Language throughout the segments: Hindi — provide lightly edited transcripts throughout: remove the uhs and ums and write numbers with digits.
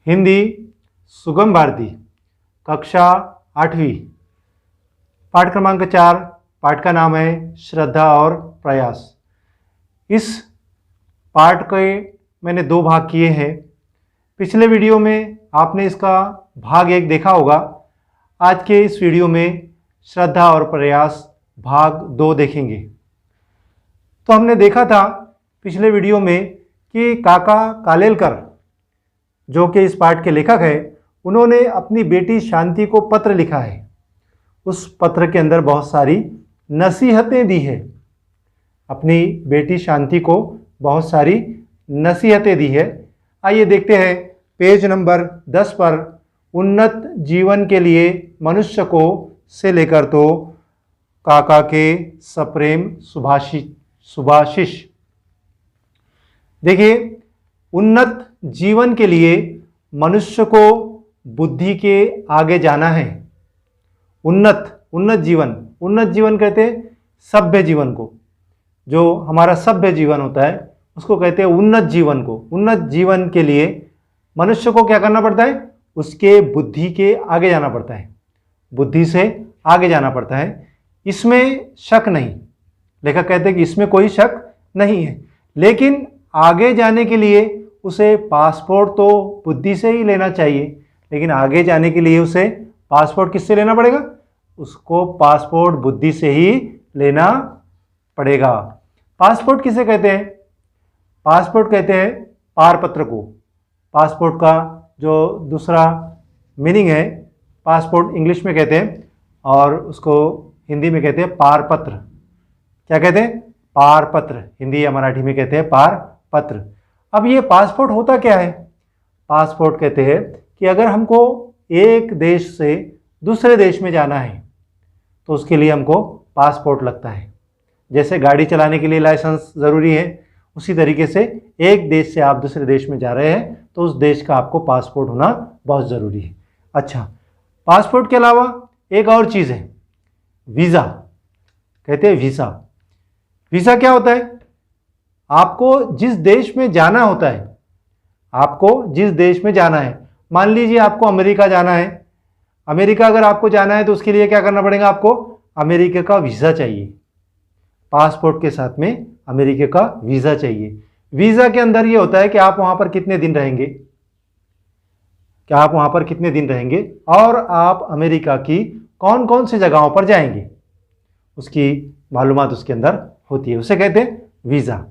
हिंदी सुगम भारती कक्षा 8वीं पाठ क्रमांक 4। पाठ का नाम है श्रद्धा और प्रयास। इस पाठ के मैंने 2 भाग किए हैं। पिछले वीडियो में आपने इसका भाग 1 देखा होगा। आज के इस वीडियो में श्रद्धा और प्रयास भाग 2 देखेंगे। तो हमने देखा था पिछले वीडियो में कि काका कालेलकर जो कि इस पाठ के लेखक हैं, उन्होंने अपनी बेटी शांति को पत्र लिखा है। उस पत्र के अंदर बहुत सारी नसीहतें दी है। अपनी बेटी शांति को बहुत सारी नसीहतें दी है। आइए देखते हैं पेज नंबर 10 पर उन्नत जीवन के लिए मनुष्य को से लेकर तो काका के सप्रेम सुभाषिश। देखिए, उन्नत जीवन के लिए मनुष्य को बुद्धि के आगे जाना है। उन्नत जीवन कहते हैं सभ्य जीवन को। जो हमारा सभ्य जीवन होता है उसको कहते हैं उन्नत जीवन को। उन्नत जीवन के लिए मनुष्य को क्या करना पड़ता है? उसके बुद्धि के आगे जाना पड़ता है। बुद्धि से आगे जाना पड़ता है, इसमें शक नहीं। लेखक कहते हैं कि इसमें कोई शक नहीं है। लेकिन आगे जाने के लिए उसे पासपोर्ट तो बुद्धि से ही लेना चाहिए। लेकिन आगे जाने के लिए उसे पासपोर्ट किससे लेना पड़ेगा? उसको पासपोर्ट बुद्धि से ही लेना पड़ेगा। पासपोर्ट किसे कहते हैं? पासपोर्ट कहते हैं पारपत्र को। पासपोर्ट का जो दूसरा मीनिंग है, पासपोर्ट इंग्लिश में कहते हैं और उसको हिंदी में कहते हैं पारपत्र। क्या कहते हैं? पारपत्र। हिंदी या मराठी में कहते हैं पारपत्र। अब ये पासपोर्ट होता क्या है? पासपोर्ट कहते हैं कि अगर हमको एक देश से दूसरे देश में जाना है तो उसके लिए हमको पासपोर्ट लगता है। जैसे गाड़ी चलाने के लिए लाइसेंस ज़रूरी है, उसी तरीके से एक देश से आप दूसरे देश में जा रहे हैं तो उस देश का आपको पासपोर्ट होना बहुत ज़रूरी है। अच्छा, पासपोर्ट के अलावा एक और चीज़ है, वीज़ा। कहते हैं वीज़ा। वीज़ा क्या होता है? आपको जिस देश में जाना होता है, आपको जिस देश में जाना है, मान लीजिए आपको अमेरिका जाना है। अमेरिका अगर आपको जाना है तो उसके लिए क्या करना पड़ेगा? आपको अमेरिका का वीज़ा चाहिए। पासपोर्ट के साथ में अमेरिका का वीज़ा चाहिए। वीज़ा के अंदर ये होता है कि आप वहाँ पर कितने दिन रहेंगे, क्या आप वहाँ पर कितने दिन रहेंगे और आप अमेरिका की कौन कौन सी जगहों पर जाएंगे, उसकी मालूमात उसके अंदर होती है। उसे कहते हैं वीज़ा।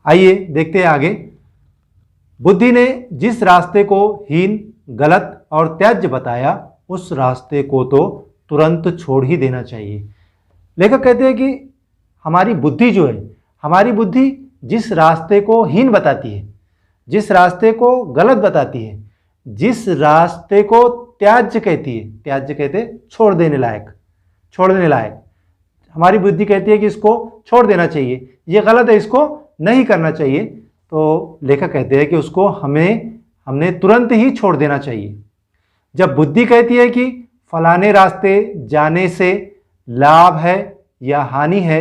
आइए देखते हैं आगे। बुद्धि ने जिस रास्ते को हीन, गलत और त्याज्य बताया, उस रास्ते को तो तुरंत छोड़ ही देना चाहिए। लेखक कहते हैं कि हमारी बुद्धि जो है, हमारी बुद्धि जिस रास्ते को हीन बताती है, जिस रास्ते को गलत बताती है, जिस रास्ते को त्याज्य कहती है, त्याज्य कहते हैं छोड़ देने लायक, हमारी बुद्धि कहती है कि इसको छोड़ देना चाहिए, ये गलत है, इसको नहीं करना चाहिए। तो लेखक कहते हैं कि उसको हमने तुरंत ही छोड़ देना चाहिए। जब बुद्धि कहती है कि फलाने रास्ते जाने से लाभ है या हानि है,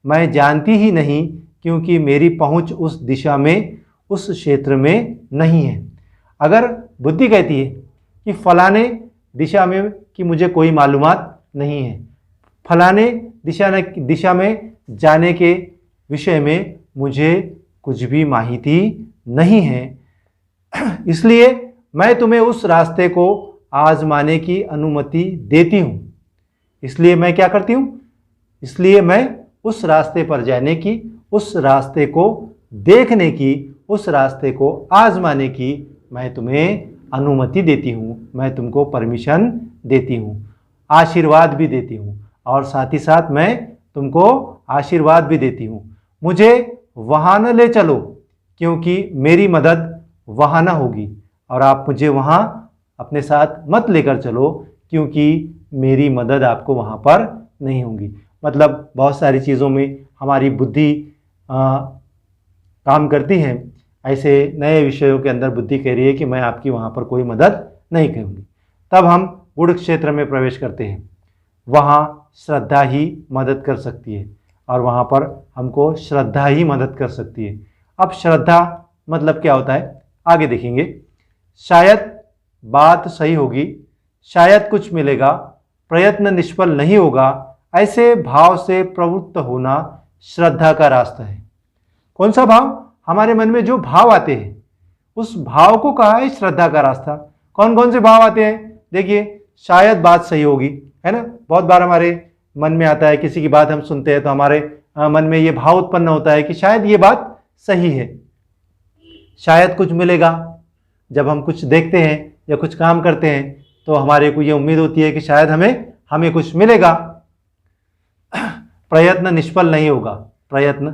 मैं जानती ही नहीं क्योंकि मेरी पहुंच उस दिशा में, उस क्षेत्र में नहीं है। अगर बुद्धि कहती है कि फलाने दिशा में कि मुझे कोई मालूमात नहीं है, फलाने दिशा में जाने के विषय में मुझे कुछ भी माहिती नहीं है, इसलिए मैं तुम्हें उस रास्ते को आजमाने की अनुमति देती हूँ। इसलिए मैं क्या करती हूँ? इसलिए मैं उस रास्ते पर जाने की, उस रास्ते को देखने की, उस रास्ते को आजमाने की मैं तुम्हें अनुमति देती हूँ। मैं तुमको परमिशन देती हूँ, आशीर्वाद भी देती हूँ और साथ ही साथ मैं तुमको आशीर्वाद भी देती हूँ। मुझे वहाँ न ले चलो क्योंकि मेरी मदद वहाँ न होगी, और आप मुझे वहाँ अपने साथ मत लेकर चलो क्योंकि मेरी मदद आपको वहाँ पर नहीं होगी। मतलब बहुत सारी चीज़ों में हमारी बुद्धि काम करती है। ऐसे नए विषयों के अंदर बुद्धि कह रही है कि मैं आपकी वहाँ पर कोई मदद नहीं करूँगी। तब हम गूढ़ क्षेत्र में प्रवेश करते हैं। वहाँ श्रद्धा ही मदद कर सकती है और वहाँ पर हमको श्रद्धा ही मदद कर सकती है। अब श्रद्धा मतलब क्या होता है? आगे देखेंगे। शायद बात सही होगी, शायद कुछ मिलेगा, प्रयत्न निष्फल नहीं होगा, ऐसे भाव से प्रवृत्त होना श्रद्धा का रास्ता है। कौन सा भाव? हमारे मन में जो भाव आते हैं उस भाव को कहा है श्रद्धा का रास्ता। कौन कौन से भाव आते हैं? देखिए, शायद बात सही होगी, है ना। बहुत बार हमारे मन में आता है, किसी की बात हम सुनते हैं तो हमारे मन में ये भाव उत्पन्न होता है कि शायद ये बात सही है। शायद कुछ मिलेगा, जब हम कुछ देखते हैं या कुछ काम करते हैं तो हमारे को ये उम्मीद होती है कि शायद हमें कुछ मिलेगा। प्रयत्न निष्फल नहीं होगा, प्रयत्न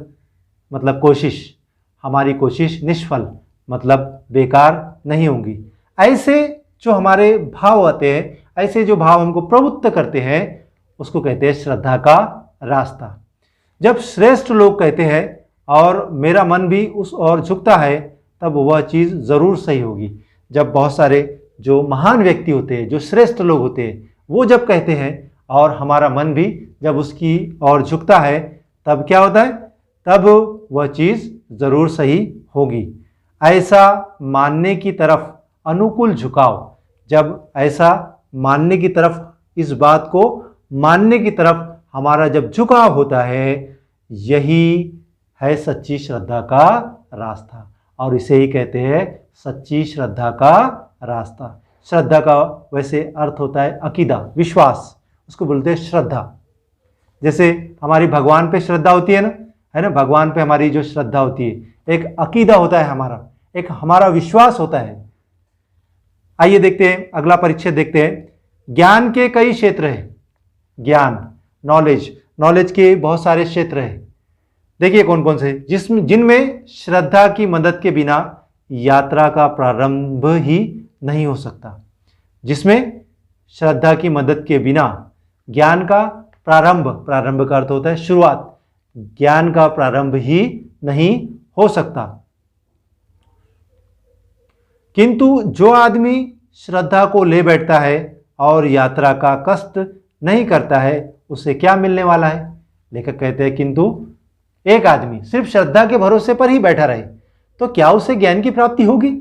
मतलब कोशिश, हमारी कोशिश निष्फल मतलब बेकार नहीं होगी। ऐसे जो हमारे भाव आते हैं, ऐसे जो भाव हमको प्रवृत्त करते हैं, उसको कहते हैं श्रद्धा का रास्ता। जब श्रेष्ठ लोग कहते हैं और मेरा मन भी उस ओर झुकता है, तब वह चीज़ ज़रूर सही होगी। जब बहुत सारे जो महान व्यक्ति होते हैं, जो श्रेष्ठ लोग होते हैं, वो जब कहते हैं और हमारा मन भी जब उसकी ओर झुकता है, तब क्या होता है? तब वह चीज़ ज़रूर सही होगी। ऐसा मानने की तरफ अनुकूल झुकाव, जब ऐसा मानने की तरफ, इस बात को मानने की तरफ हमारा जब झुकाव होता है, यही है सच्ची श्रद्धा का रास्ता। और इसे ही कहते हैं सच्ची श्रद्धा का रास्ता। श्रद्धा का वैसे अर्थ होता है अकीदा, विश्वास, उसको बोलते हैं श्रद्धा। जैसे हमारी भगवान पे श्रद्धा होती है ना, है ना, भगवान पे हमारी जो श्रद्धा होती है, एक अकीदा होता है हमारा, एक हमारा विश्वास होता है। आइए देखते हैं, अगला परिच्छेद देखते हैं। ज्ञान के कई क्षेत्र हैं। ज्ञान, नॉलेज के बहुत सारे क्षेत्र हैं। देखिए कौन कौन से, जिनमें श्रद्धा की मदद के बिना यात्रा का प्रारंभ ही नहीं हो सकता। जिसमें श्रद्धा की मदद के बिना ज्ञान का प्रारंभ का अर्थ होता है शुरुआत, ज्ञान का प्रारंभ ही नहीं हो सकता। किंतु जो आदमी श्रद्धा को ले बैठता है और यात्रा का कष्ट नहीं करता है, उसे क्या मिलने वाला है? लेखक कहते हैं किंतु एक आदमी सिर्फ श्रद्धा के भरोसे पर ही बैठा रहे तो क्या उसे ज्ञान की प्राप्ति होगी?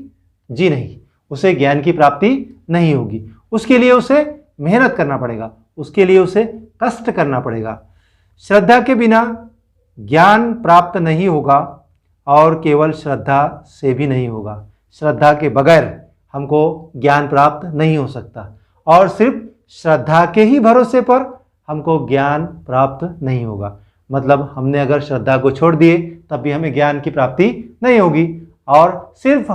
जी नहीं, उसे ज्ञान की प्राप्ति नहीं होगी। उसके लिए उसे मेहनत करना पड़ेगा, उसके लिए उसे कष्ट करना पड़ेगा। श्रद्धा के बिना ज्ञान प्राप्त नहीं होगा और केवल श्रद्धा से भी नहीं होगा। श्रद्धा के बगैर हमको ज्ञान प्राप्त नहीं हो सकता और सिर्फ श्रद्धा के ही भरोसे पर हमको ज्ञान प्राप्त नहीं होगा। मतलब हमने अगर श्रद्धा को छोड़ दिए तब भी हमें ज्ञान की प्राप्ति नहीं होगी, और सिर्फ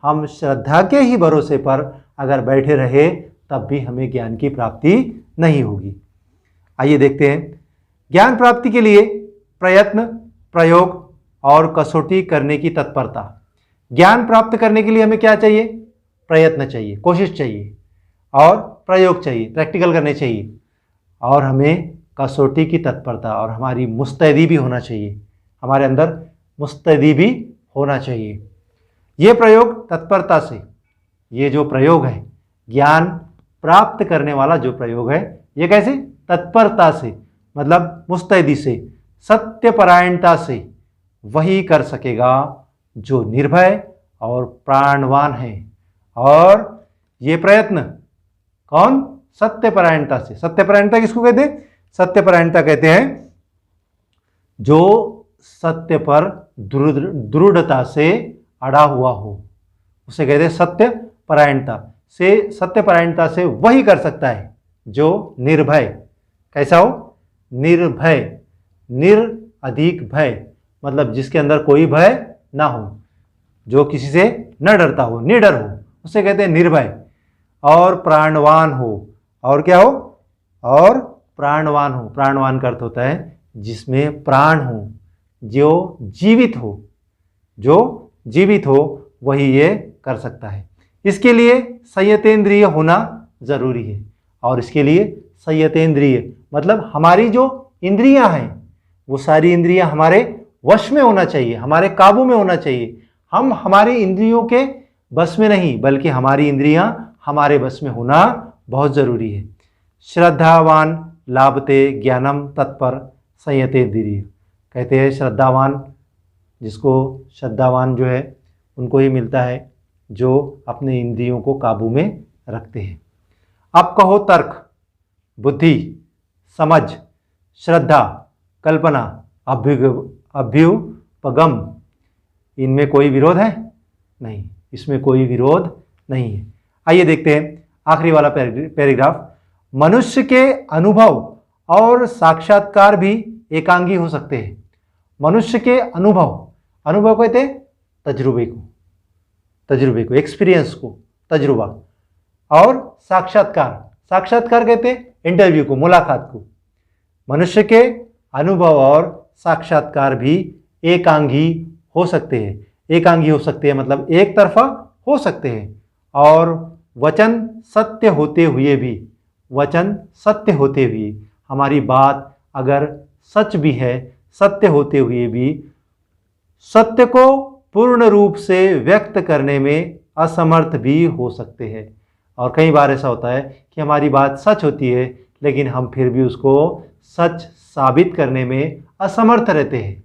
हम श्रद्धा के ही भरोसे पर अगर बैठे रहे तब भी हमें ज्ञान की प्राप्ति नहीं होगी। आइए देखते हैं, ज्ञान प्राप्ति के लिए प्रयत्न, प्रयोग और कसौटी करने की तत्परता। ज्ञान प्राप्त करने के लिए हमें क्या चाहिए? प्रयत्न चाहिए, कोशिश चाहिए, और प्रयोग चाहिए, प्रैक्टिकल करने चाहिए, और हमें कसौटी की तत्परता और हमारी मुस्तैदी भी होना चाहिए, हमारे अंदर मुस्तैदी भी होना चाहिए। ये प्रयोग तत्परता से, ये जो प्रयोग है ज्ञान प्राप्त करने वाला जो प्रयोग है, ये कैसे? तत्परता से, मतलब मुस्तैदी से, सत्यपरायणता से वही कर सकेगा जो निर्भय और प्राणवान है। और ये प्रयत्न कौन? सत्यपरायणता से। सत्यपरायणता किसको कहते हैं? सत्यपरायणता कहते हैं जो सत्य पर दृढ़ता से अड़ा हुआ हो, उसे कहते हैं सत्यपरायणता से। सत्यपरायणता से वही कर सकता है जो निर्भय। कैसा हो? निर्भय, अधिक भय, मतलब जिसके अंदर कोई भय ना हो, जो किसी से न डरता हो, निडर हो, उसे कहते हैं निर्भय। और प्राणवान हो, और क्या हो? और प्राणवान हो। प्राणवान का अर्थ होता है जिसमें प्राण हो, जो जीवित हो वही ये कर सकता है। इसके लिए संयतेंद्रिय होना जरूरी है। और इसके लिए संयतेंद्रिय मतलब हमारी जो इंद्रियां हैं वो सारी इंद्रियां हमारे वश में होना चाहिए, हमारे काबू में होना चाहिए। हम हमारी इंद्रियों के बस में नहीं, बल्कि हमारी इंद्रियां हमारे बस में होना बहुत ज़रूरी है। श्रद्धावान लाभते ज्ञानम तत्पर संयतेंद्रिय। कहते हैं श्रद्धावान, जिसको श्रद्धावान जो है उनको ही मिलता है जो अपने इंद्रियों को काबू में रखते हैं। अब कहो तर्क, बुद्धि, समझ, श्रद्धा, कल्पना, अभ्युपगम, इनमें कोई विरोध है? नहीं, इसमें कोई विरोध नहीं है। आइए देखते हैं आखिरी वाला पैराग्राफ। मनुष्य के अनुभव और साक्षात्कार भी एकांगी हो सकते हैं। मनुष्य के अनुभव कहते हैं तजुर्बे को, एक्सपीरियंस को, तजुर्बा। और साक्षात्कार कहते हैं इंटरव्यू को, मुलाकात को। मनुष्य के अनुभव और साक्षात्कार भी एकांगी हो सकते हैं मतलब एक तरफा हो सकते हैं। और वचन सत्य होते हुए हमारी बात अगर सच भी है, सत्य होते हुए भी सत्य को पूर्ण रूप से व्यक्त करने में असमर्थ भी हो सकते हैं। और कई बार ऐसा होता है कि हमारी बात सच होती है लेकिन हम फिर भी उसको सच साबित करने में असमर्थ रहते हैं।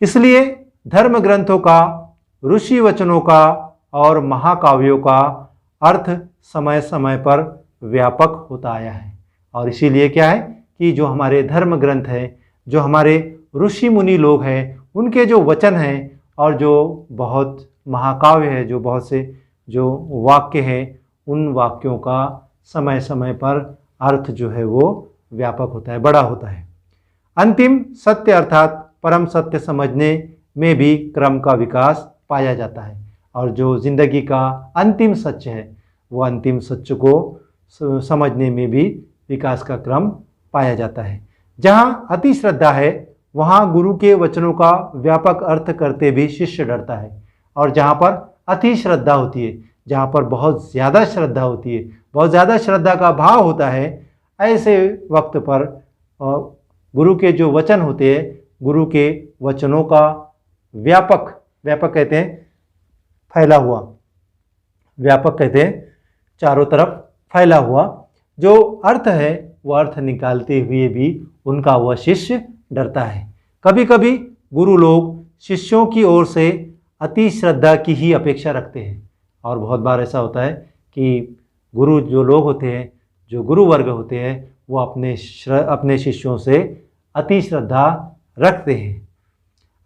इसलिए धर्म ग्रंथों का, ऋषि वचनों का और महाकाव्यों का अर्थ समय समय पर व्यापक होता आया है। और इसीलिए क्या है कि जो हमारे धर्म ग्रंथ हैं, जो हमारे ऋषि मुनि लोग हैं, उनके जो वचन हैं और जो बहुत महाकाव्य है, जो बहुत से जो वाक्य हैं, उन वाक्यों का समय समय पर अर्थ जो है वो व्यापक होता है, बड़ा होता है। अंतिम सत्य अर्थात परम सत्य समझने में भी क्रम का विकास पाया जाता है। और जो जिंदगी का अंतिम सत्य है, वो अंतिम सत्य को समझने में भी विकास का क्रम पाया जाता है। जहाँ अति श्रद्धा है, वहाँ गुरु के वचनों का व्यापक अर्थ करते भी शिष्य डरता है। और जहाँ पर अति श्रद्धा होती है, जहाँ पर बहुत ज़्यादा श्रद्धा होती है, बहुत ज़्यादा श्रद्धा का भाव होता है, ऐसे वक्त पर गुरु के जो वचन होते हैं, गुरु के वचनों का व्यापक कहते हैं फैला हुआ, व्यापक कहते हैं चारों तरफ फैला हुआ जो अर्थ है, वह अर्थ निकालते हुए भी उनका वह शिष्य डरता है। कभी कभी गुरु लोग शिष्यों की ओर से अति श्रद्धा की ही अपेक्षा रखते हैं। और बहुत बार ऐसा होता है कि गुरु जो लोग होते हैं, जो गुरु वर्ग होते हैं, वो अपने शिष्यों से अति श्रद्धा रखते हैं।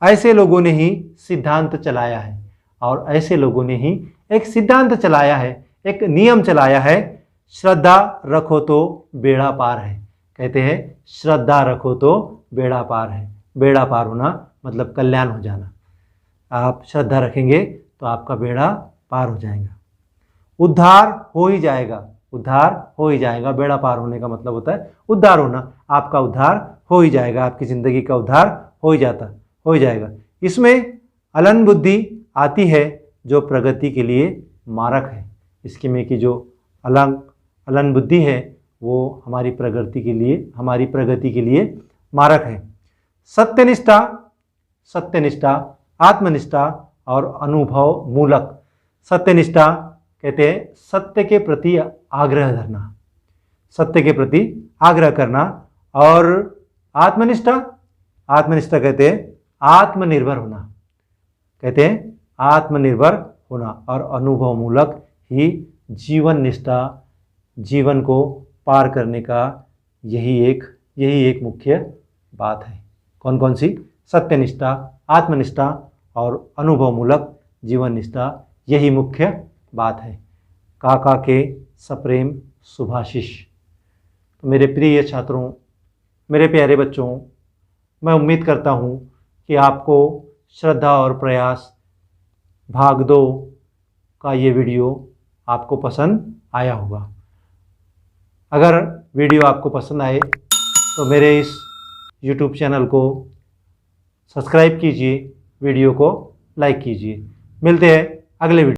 ऐसे लोगों ने ही सिद्धांत चलाया है, और ऐसे लोगों ने ही एक सिद्धांत चलाया है, एक नियम चलाया है, श्रद्धा रखो तो बेड़ा पार है। कहते हैं श्रद्धा रखो तो बेड़ा पार है। बेड़ा पार होना मतलब कल्याण हो जाना। आप श्रद्धा रखेंगे तो आपका बेड़ा पार हो जाएगा, उद्धार हो ही जाएगा, उद्धार हो ही जाएगा। बेड़ा पार होने का मतलब होता है उद्धार होना, आपका उद्धार हो ही जाएगा, आपकी ज़िंदगी का उद्धार हो ही जाएगा। इसमें अलन बुद्धि आती है जो प्रगति के लिए मारक है। इसके में कि जो अलन बुद्धि है वो हमारी प्रगति के लिए मारक है। सत्यनिष्ठा, आत्मनिष्ठा और अनुभव मूलक। सत्यनिष्ठा कहते हैं सत्य के प्रति आग्रह धरना, सत्य के प्रति आग्रह करना। और आत्मनिष्ठा कहते हैं आत्मनिर्भर होना, कहते हैं आत्मनिर्भर होना। और अनुभव मूलक ही जीवन निष्ठा, जीवन को पार करने का यही एक मुख्य बात है। कौन कौन सी? सत्यनिष्ठा, आत्मनिष्ठा और अनुभव मूलक जीवन निष्ठा, यही मुख्य बात है। काका के सप्रेम शुभाशीष। तो मेरे प्रिय छात्रों, मेरे प्यारे बच्चों, मैं उम्मीद करता हूँ कि आपको श्रद्धा और प्रयास भाग 2 का ये वीडियो आपको पसंद आया होगा। अगर वीडियो आपको पसंद आए तो मेरे इस YouTube चैनल को सब्सक्राइब कीजिए, वीडियो को लाइक कीजिए। मिलते हैं अगले वीडियो।